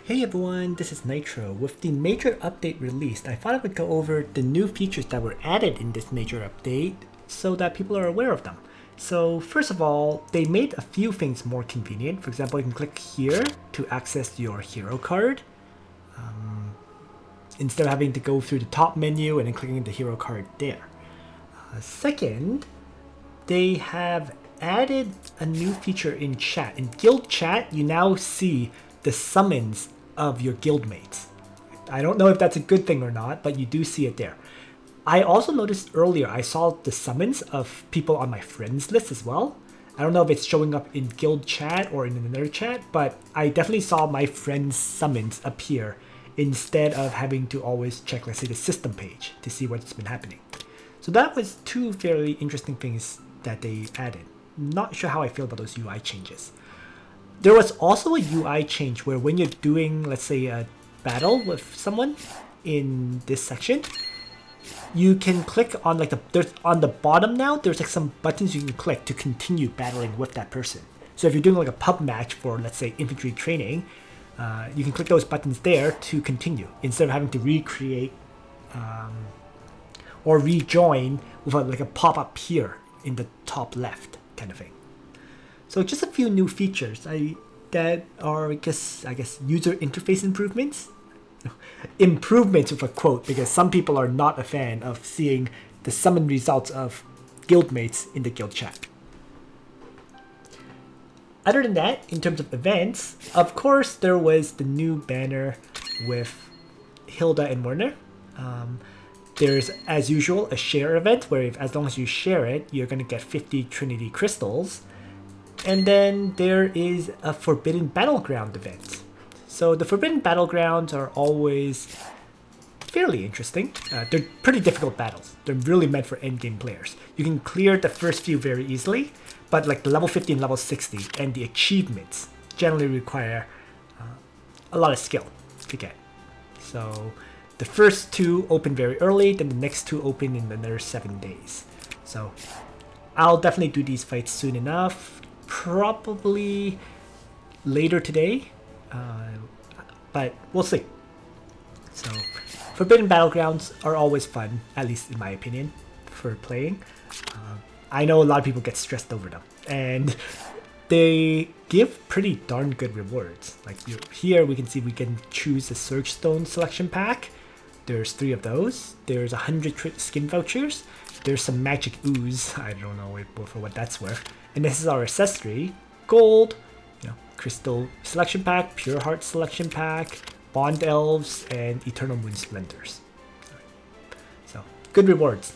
Hey everyone, this is Nitro. With the major update released, I thought I would go over the new features that were added in this major update so that people are aware of them. So first of all, they made a few things more convenient. For example, you can click here to access your hero card instead of having to go through the top menu and then clicking the hero card there. Second, they have added a new feature in chat. In guild chat, you now see the summons of your guildmates. I don't know if that's a good thing or not, but you do see it there. I also noticed earlier I saw the summons of people on my friends list as well. I don't know if it's showing up in guild chat or in another chat, but I definitely saw my friends' summons appear instead of having to always check, let's say, the system page to see what's been happening. So that was two fairly interesting things that they added. Not sure how I feel about those UI changes. There was also a UI change where when you're doing, let's say, a battle with someone in this section, you can click on there's on the bottom now, there's like some buttons you can click to continue battling with that person. So if you're doing like a pub match for, let's say, infantry training, you can click those buttons there to continue instead of having to recreate or rejoin with like a pop-up here in the top left kind of thing. So just a few new features that are, I guess, user interface improvements. Improvements with a quote, because some people are not a fan of seeing the summon results of guildmates in the guild chat. Other than that, in terms of events, of course, there was the new banner with Hilda and Werner. There's, as usual, a share event where as long as you share it, you're going to get 50 Trinity Crystals. And then there is a Forbidden Battleground event. So the Forbidden Battlegrounds are always fairly interesting. They're pretty difficult battles. They're really meant for endgame players. You can clear the first few very easily, but like the level 50 and level 60 and the achievements generally require a lot of skill to get. So the first two open very early, then the next two open in another 7 days. So I'll definitely do these fights soon enough. Probably later today, but we'll see. So Forbidden Battlegrounds are always fun, at least in my opinion, for playing. I know a lot of people get stressed over them, and they give pretty darn good rewards. Like here we can see we can choose a Surge Stone selection pack. There's 3 of those. There's 100 skin vouchers. There's some magic ooze. I don't know for what that's worth. And this is our accessory: gold, crystal selection pack, pure heart selection pack, bond elves, and eternal moon splendors. So good rewards.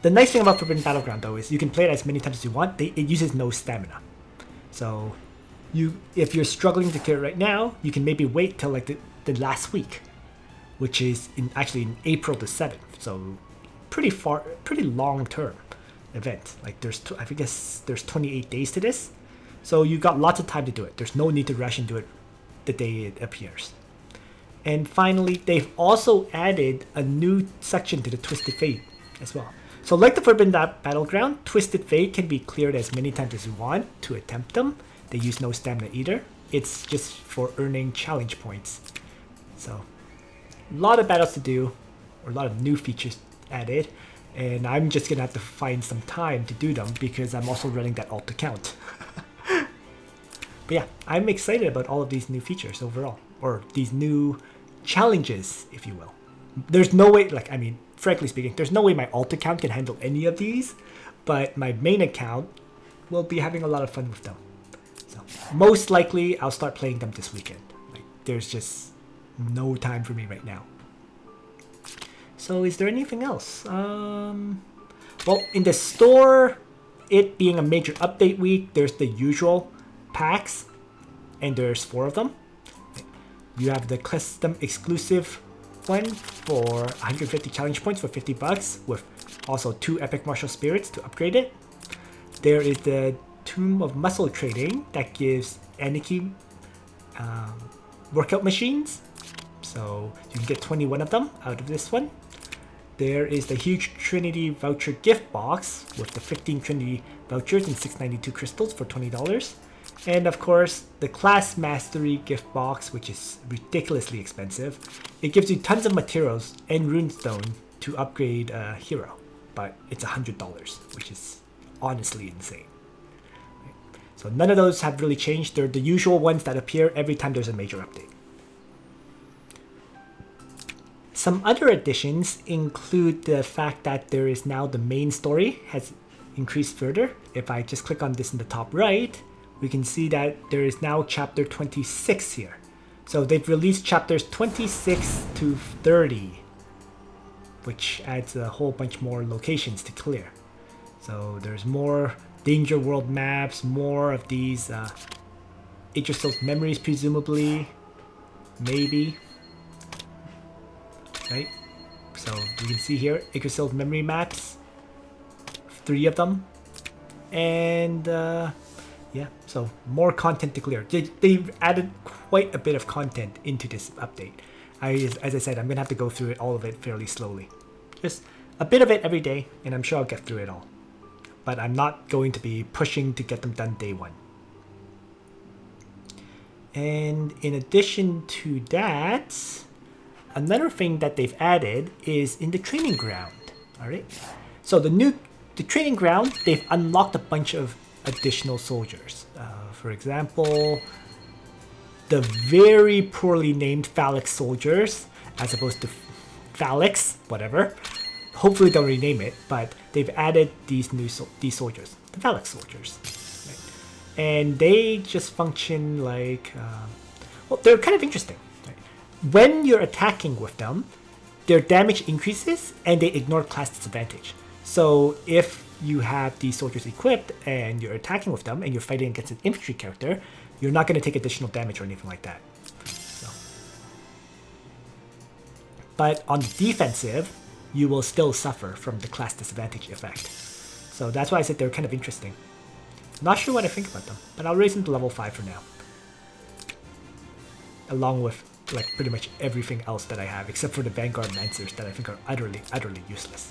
The nice thing about Forbidden Battleground though is you can play it as many times as you want. It uses no stamina. So if you're struggling to clear it right now, you can maybe wait till like the last week, which is actually in April the 7th. So pretty long term event. Like I guess there's 28 days to this, so you got lots of time to do it. There's no need to rush and do it the day it appears. And finally, they've also added a new section to the Twisted Fate as well. So like the Forbidden Battleground, Twisted Fate can be cleared as many times as you want to attempt them. They use no stamina either. It's just for earning challenge points. So a lot of battles to do, or a lot of new features added, and I'm just gonna have to find some time to do them because I'm also running that alt account. But yeah, I'm excited about all of these new features overall, or these new challenges, if you will. There's no way, frankly speaking, there's no way my alt account can handle any of these, but my main account will be having a lot of fun with them. So most likely I'll start playing them this weekend. There's just no time for me right now. So is there anything else? Well, in the store, it being a major update week, there's the usual packs, and there's 4 of them. You have the custom exclusive one for 150 challenge points for $50, with also 2 epic martial spirits to upgrade it. There is the Tomb of Muscle Trading that gives Aniki workout machines, so you can get 21 of them out of this one. There is the huge Trinity voucher gift box with the 15 Trinity vouchers and 692 crystals for $20. And of course, the Class Mastery gift box, which is ridiculously expensive. It gives you tons of materials and runestone to upgrade a hero, but it's $100, which is honestly insane. So none of those have really changed. They're the usual ones that appear every time there's a major update. Some other additions include the fact that there is now the main story has increased further. If I just click on this in the top right, we can see that there is now chapter 26 here. So they've released chapters 26 to 30, which adds a whole bunch more locations to clear. So there's more Danger World maps, more of these Idrisil's memories, presumably, maybe, right? So you can see here Idrisil's memory maps, 3 of them, and yeah, so more content to clear. They've added quite a bit of content into this update. As I said, I'm gonna have to go through all of it fairly slowly, just a bit of it every day, and I'm sure I'll get through it all. But I'm not going to be pushing to get them done day one. And in addition to that, another thing that they've added is in the training ground. All right. So the training ground, they've unlocked a bunch of additional soldiers. For example, the very poorly named Phalanx soldiers, as opposed to Phalanx, whatever. Hopefully they'll rename it, but they've added these soldiers, the Phalanx soldiers, right? And they just function like, well, they're kind of interesting. Right? When you're attacking with them, their damage increases and they ignore class disadvantage. So if you have these soldiers equipped and you're attacking with them and you're fighting against an infantry character, you're not going to take additional damage or anything like that. So. But on the defensive, you will still suffer from the class disadvantage effect. So that's why I said they're kind of interesting. Not sure what I think about them, but I'll raise them to level 5 for now. Along with like pretty much everything else that I have, except for the Vanguard Lancers that I think are utterly useless.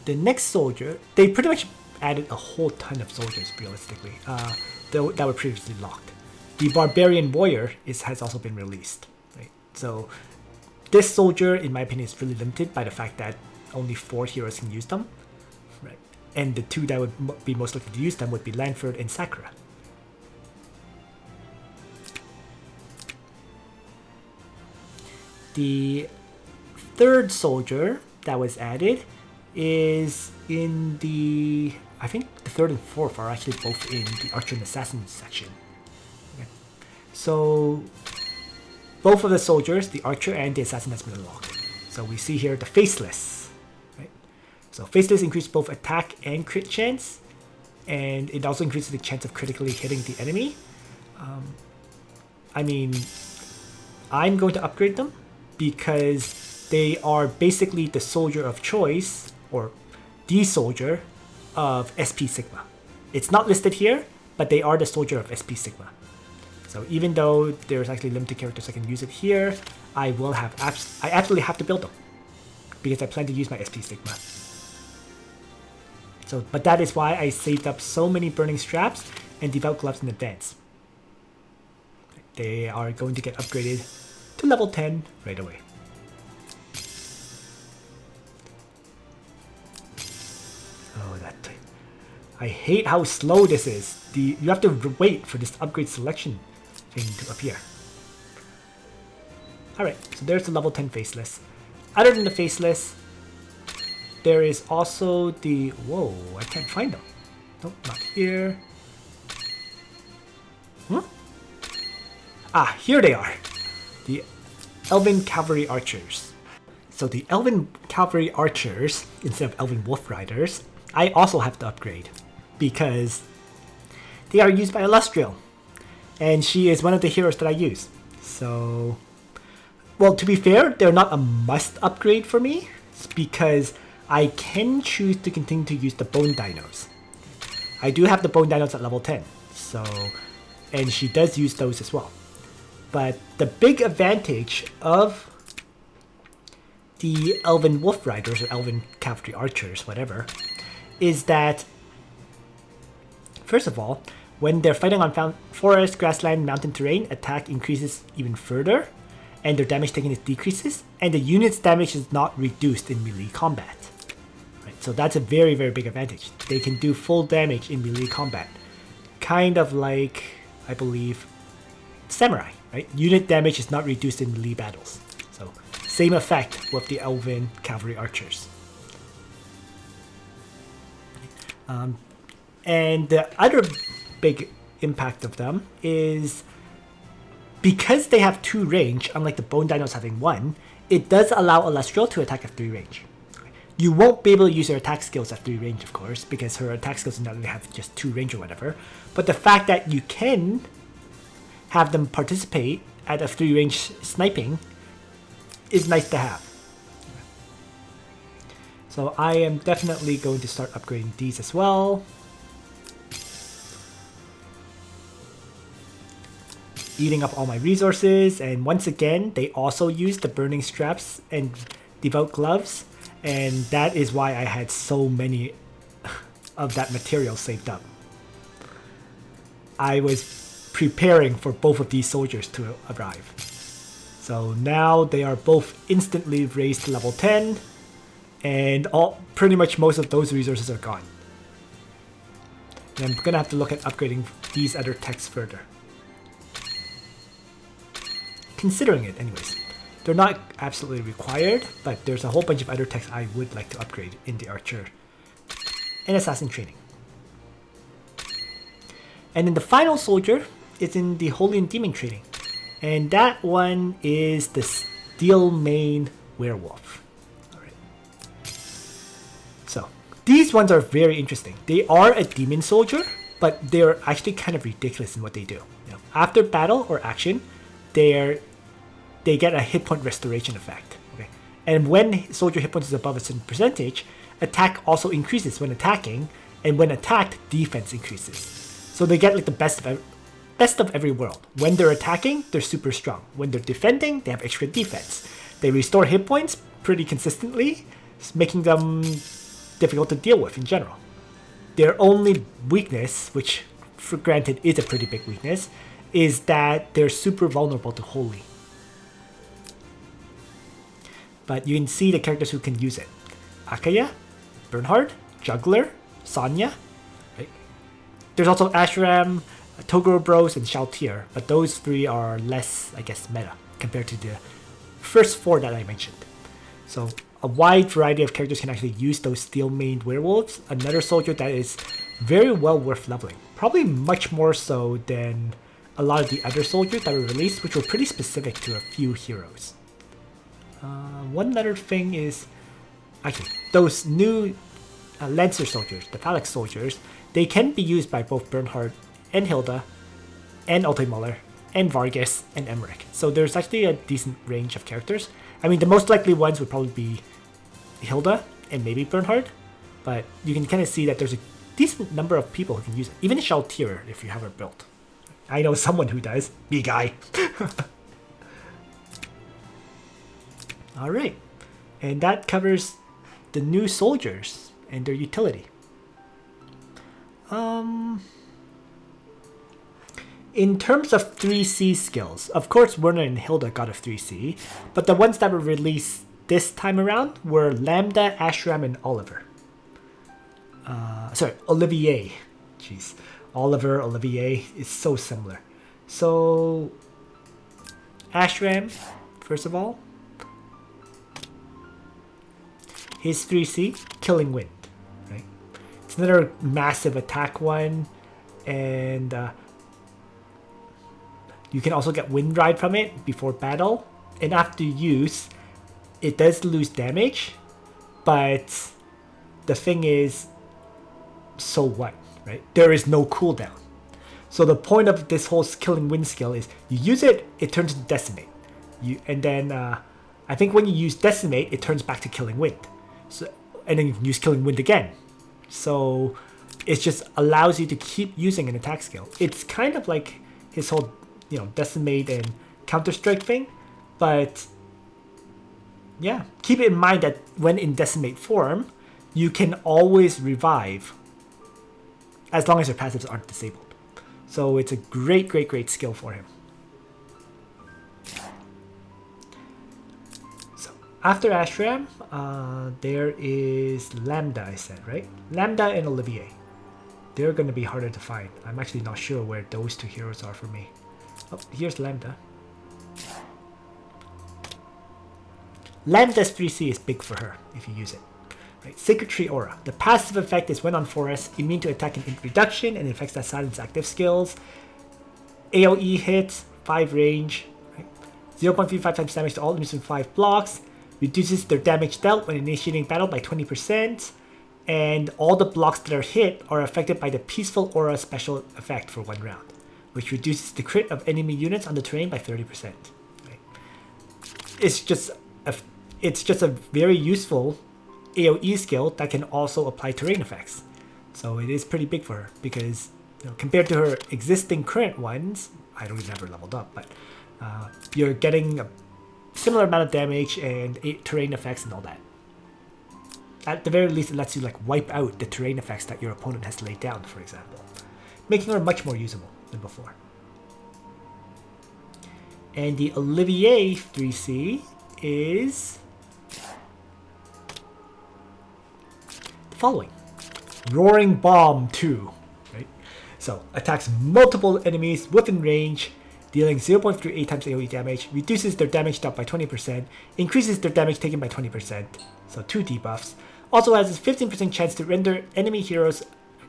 The next soldier, they pretty much added a whole ton of soldiers realistically, that were previously locked. The Barbarian Warrior has also been released, right? So this soldier, in my opinion, is really limited by the fact that only 4 heroes can use them, right? And the 2 that would be most likely to use them would be Lanford and Sakura. The third soldier that was added is in the, I think the 3rd and 4th are actually both in the Archer and Assassin section. Okay. So both of the soldiers, the Archer and the Assassin, has been unlocked. So we see here the Faceless, right? So Faceless increases both attack and crit chance, and it also increases the chance of critically hitting the enemy. I mean, I'm going to upgrade them because they are basically the soldier of choice, or the soldier of SP Sigma. It's not listed here, but they are the soldier of SP Sigma. So even though there's actually limited characters I can use it here, I absolutely have to build them because I plan to use my SP Sigma. So, but that is why I saved up so many burning straps and devout gloves in advance. They are going to get upgraded to level 10 right away. Oh, I hate how slow this is. You have to wait for this upgrade selection thing to appear. Alright, so there's the level 10 Faceless. Other than the Faceless, there is also the... Whoa, I can't find them. Nope, not here. Huh? Ah, here they are. The Elven Cavalry Archers. So the Elven Cavalry Archers, instead of Elven Wolf Riders, I also have to upgrade because they are used by Illustrial, and she is one of the heroes that I use. So, well, to be fair, they're not a must upgrade for me because I can choose to continue to use the Bone Dinos. I do have the Bone Dinos at level 10, so, and she does use those as well. But the big advantage of the Elven Wolf Riders or Elven Cavalry Archers, whatever, is that First of all, when they're fighting on forest, grassland, mountain terrain, attack increases even further, and their damage taken decreases, and the unit's damage is not reduced in melee combat. Right, so that's a very, very big advantage. They can do full damage in melee combat. Kind of like, I believe, Samurai, right? Unit damage is not reduced in melee battles. So, same effect with the Elven Cavalry Archers. And the other big impact of them is because they have 2 range, unlike the Bone Dinos having 1, it does allow Alestral to attack at 3 range. You won't be able to use her attack skills at 3 range, of course, because her attack skills do not only have just 2 range or whatever. But the fact that you can have them participate at a 3 range sniping is nice to have. So I am definitely going to start upgrading these as well. Eating up all my resources, and once again they also use the burning straps and devout gloves, and that is why I had so many of that material saved up. I was preparing for both of these soldiers to arrive. So now they are both instantly raised to level 10, and pretty much most of those resources are gone. And I'm gonna have to look at upgrading these other techs further. Considering it anyways. They're not absolutely required, but there's a whole bunch of other techs I would like to upgrade in the Archer and Assassin training. And then the final soldier is in the Holy and Demon training. And that one is the Steel Mane Werewolf. Alright. So, these ones are very interesting. They are a demon soldier, but they're actually kind of ridiculous in what they do. You know, after battle or action, they get a hit point restoration effect. Okay? And when soldier hit points is above a certain percentage, attack also increases when attacking, and when attacked, defense increases. So they get like the best of every world. When they're attacking, they're super strong. When they're defending, they have extra defense. They restore hit points pretty consistently, making them difficult to deal with in general. Their only weakness, which for granted is a pretty big weakness, is that they're super vulnerable to Holy. But you can see the characters who can use it. Akaya, Bernhard, Juggler, Sonya. Right? There's also Ashram, Toguro Bros, and Shaltir, but those 3 are less, I guess, meta compared to the first 4 that I mentioned. So a wide variety of characters can actually use those steel-maned werewolves. Another soldier that is very well worth leveling. Probably much more so than a lot of the other soldiers that were released, which were pretty specific to a few heroes. One other thing is, actually, those new Lancer soldiers, the Phalanx soldiers, they can be used by both Bernhard and Hilda, and Ultimuller, and Vargas, and Emmerich. So there's actually a decent range of characters. I mean, the most likely ones would probably be Hilda and maybe Bernhard, but you can kind of see that there's a decent number of people who can use it. Even Shaltir, if you have her built. I know someone who does. Me guy. Alright, and that covers the new soldiers and their utility. In terms of 3C skills, of course Werner and Hilda got a 3C, but the ones that were released this time around were Lambda, Ashram, and Oliver. Olivier. Jeez. Oliver, Olivier is so similar. So, Ashram, first of all. His 3C, Killing Wind. Right? It's another massive attack one, and you can also get Wind Ride from it before battle. And after use, it does lose damage, but the thing is, so what, right? There is no cooldown. So the point of this whole Killing Wind skill is you use it, it turns to Decimate. And then I think when you use Decimate, it turns back to Killing Wind. So, and then you can use Killing Wind again. So it just allows you to keep using an attack skill. It's kind of like his whole, Decimate and Counter-Strike thing, but yeah, keep in mind that when in Decimate form, you can always revive as long as your passives aren't disabled. So it's a great, great, great skill for him. So after Ashram, there is Lambda, I said, right? Lambda and Olivier. They're going to be harder to find. I'm actually not sure where those two heroes are for me. Oh, here's Lambda. Lambda's 3C is big for her if you use it. Right. Sacred Tree Aura. The passive effect is when on forest, immune to attack and ink reduction, and effects that silence active skills. AoE hits, 5 range, right. 0.35 times damage to all enemies with 5 blocks. Reduces their damage dealt when initiating battle by 20%. And all the blocks that are hit are affected by the Peaceful Aura special effect for 1 round, which reduces the crit of enemy units on the terrain by 30%. Right. It's just a very useful AoE skill that can also apply terrain effects. So it is pretty big for her because, you know, compared to her existing current ones, I don't even have her leveled up, but you're getting a similar amount of damage and terrain effects and all that. At the very least, it lets you like wipe out the terrain effects that your opponent has laid down, for example, making her much more usable than before. And the Olivier 3C is following. Roaring Bomb 2, right? So, attacks multiple enemies within range, dealing 0.38 times AoE damage, reduces their damage dealt by 20%, increases their damage taken by 20%, so 2 debuffs. Also has a 15% chance to render enemy heroes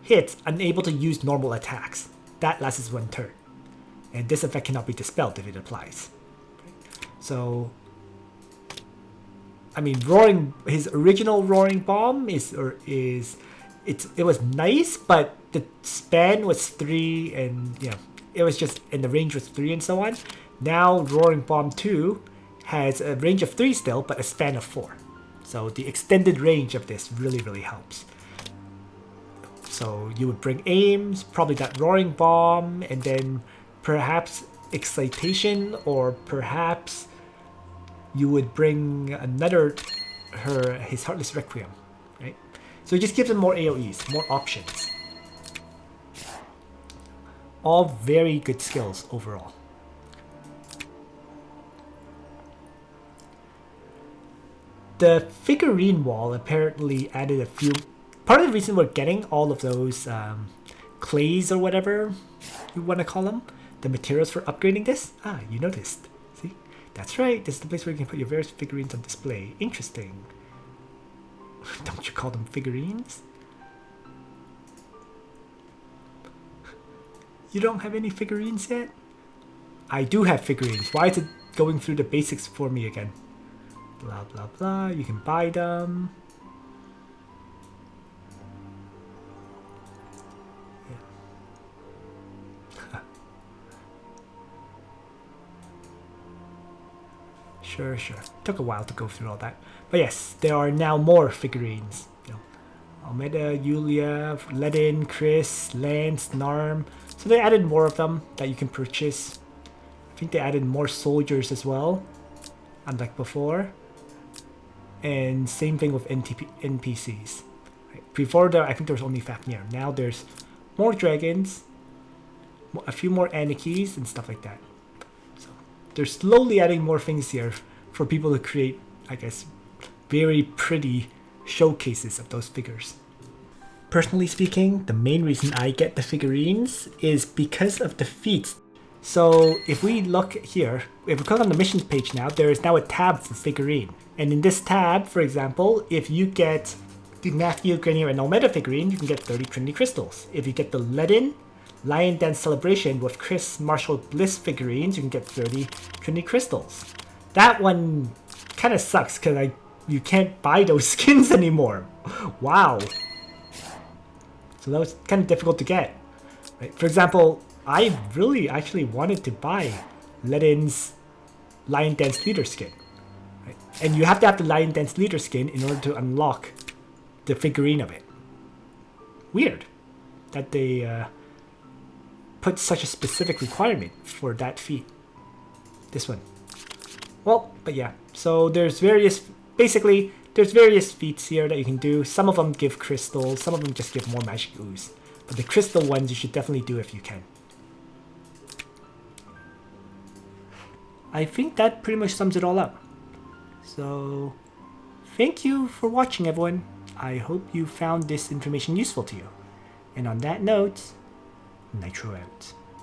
hits unable to use normal attacks. That lasts 1 turn. And this effect cannot be dispelled if it applies. So, I mean, his original Roaring Bomb it was nice, but the span was 3 and, you know, it was just, and the range was 3 and so on. Now, Roaring Bomb 2 has a range of 3 still, but a span of 4. So the extended range of this really, really helps. So you would bring aims, probably that Roaring Bomb, and then perhaps Excitation, or perhaps you would bring his Heartless Requiem, right? So it just gives him more AoEs, more options. All very good skills overall. The figurine wall apparently added a few... Part of the reason we're getting all of those clays or whatever you want to call them, the materials for upgrading this, you noticed. See? That's right, this is the place where you can put your various figurines on display. Interesting. Don't you call them figurines? You don't have any figurines yet? I do have figurines. Why is it going through the basics for me again? Blah, blah, blah. You can buy them. Yeah. Sure. Took a while to go through all that. But yes, there are now more figurines. You know, Almeda, Yulia, Ledin, Chris, Lance, Narm. So they added more of them that you can purchase. I think they added more soldiers as well, unlike before. And same thing with NPCs. Right. Before there, I think there was only Fafnir. Now there's more dragons, a few more Anarchies, and stuff like that. So they're slowly adding more things here for people to create, I guess, very pretty showcases of those figures. Personally speaking, the main reason I get the figurines is because of the feats. So if we look here, if we click on the missions page now, there is now a tab for figurine. And in this tab, for example, if you get the Matthew, Grenier, and Almeda figurine, you can get 30 Trinity Crystals. If you get the Ledin, Lion Dance Celebration with Chris, Marshall, Bliss figurines, you can get 30 Trinity Crystals. That one kind of sucks because you can't buy those skins anymore. Wow. So that was kind of difficult to get. Right? For example, I really actually wanted to buy Ledin's Lion Dance Leader skin. Right? And you have to have the Lion Dance Leader skin in order to unlock the figurine of it. Weird that they put such a specific requirement for that feat. This one. Well, but yeah. So there's various feats here that you can do. Some of them give crystals, some of them just give more magic ooze. But the crystal ones you should definitely do if you can. I think that pretty much sums it all up. So, thank you for watching, everyone. I hope you found this information useful to you. And on that note, Nitro out.